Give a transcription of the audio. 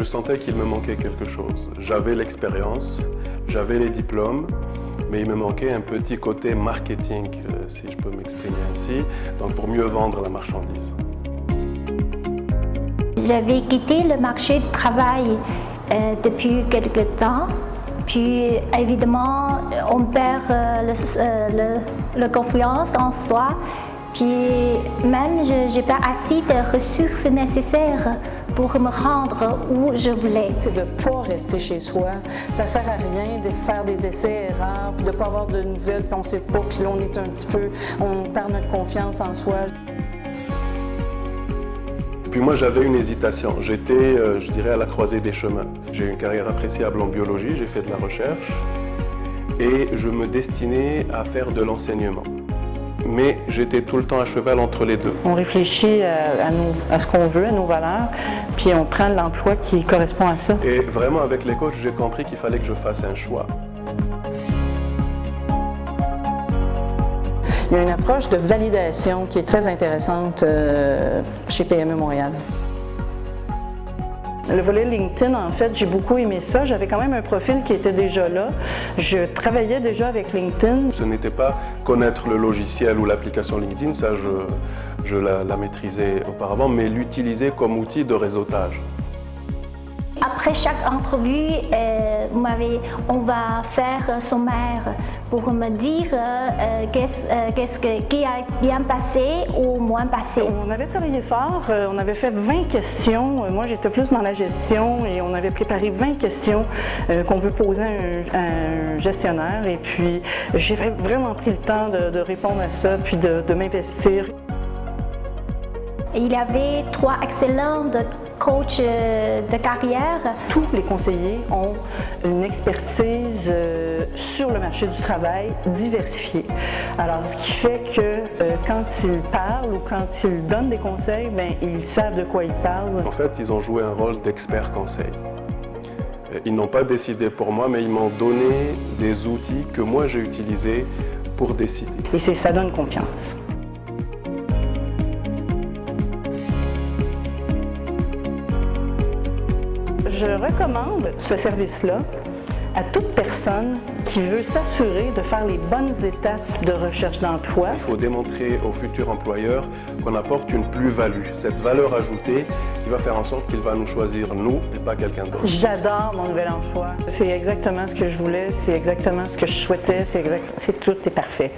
sentais qu'il me manquait quelque chose. J'avais l'expérience, j'avais les diplômes, mais il me manquait un petit côté marketing, si je peux m'exprimer ainsi, donc pour mieux vendre la marchandise. J'avais quitté le marché du travail depuis quelque temps. Puis évidemment, on perd la confiance en soi. Puis même, je n'ai pas assez de ressources nécessaires pour me rendre où je voulais. C'est de ne pas rester chez soi. Ça ne sert à rien de faire des essais-erreurs, puis de ne pas avoir de nouvelles, puis on ne sait pas, puis là on est un petit peu, on perd notre confiance en soi. Puis moi j'avais une hésitation, j'étais, je dirais, à la croisée des chemins. J'ai eu une carrière appréciable en biologie, j'ai fait de la recherche et je me destinais à faire de l'enseignement. Mais j'étais tout le temps à cheval entre les deux. On réfléchit à ce qu'on veut, à nos valeurs, puis on prend l'emploi qui correspond à ça. Et vraiment avec les coachs, j'ai compris qu'il fallait que je fasse un choix. Il y a une approche de validation qui est très intéressante chez PME Montréal. Le volet LinkedIn, en fait, j'ai beaucoup aimé ça. J'avais quand même un profil qui était déjà là. Je travaillais déjà avec LinkedIn. Ce n'était pas connaître le logiciel ou l'application LinkedIn, ça je la maîtrisais auparavant, mais l'utiliser comme outil de réseautage. Après chaque entrevue, on va faire un sommaire pour me dire qui a bien passé ou moins passé. On avait travaillé fort, on avait fait 20 questions. Moi, j'étais plus dans la gestion et on avait préparé 20 questions qu'on peut poser à un gestionnaire. Et puis, j'ai vraiment pris le temps de répondre à ça puis de m'investir. Il y avait 3 excellents coachs de carrière. Tous les conseillers ont une expertise sur le marché du travail diversifiée. Alors, ce qui fait que quand ils parlent ou quand ils donnent des conseils, bien, ils savent de quoi ils parlent. En fait, ils ont joué un rôle d'expert conseil. Ils n'ont pas décidé pour moi, mais ils m'ont donné des outils que moi j'ai utilisés pour décider. Et ça donne confiance. Je recommande ce service-là à toute personne qui veut s'assurer de faire les bonnes étapes de recherche d'emploi. Il faut démontrer au futur employeur qu'on apporte une plus-value, cette valeur ajoutée qui va faire en sorte qu'il va nous choisir nous et pas quelqu'un d'autre. J'adore mon nouvel emploi. C'est exactement ce que je voulais, c'est exactement ce que je souhaitais, tout est parfait.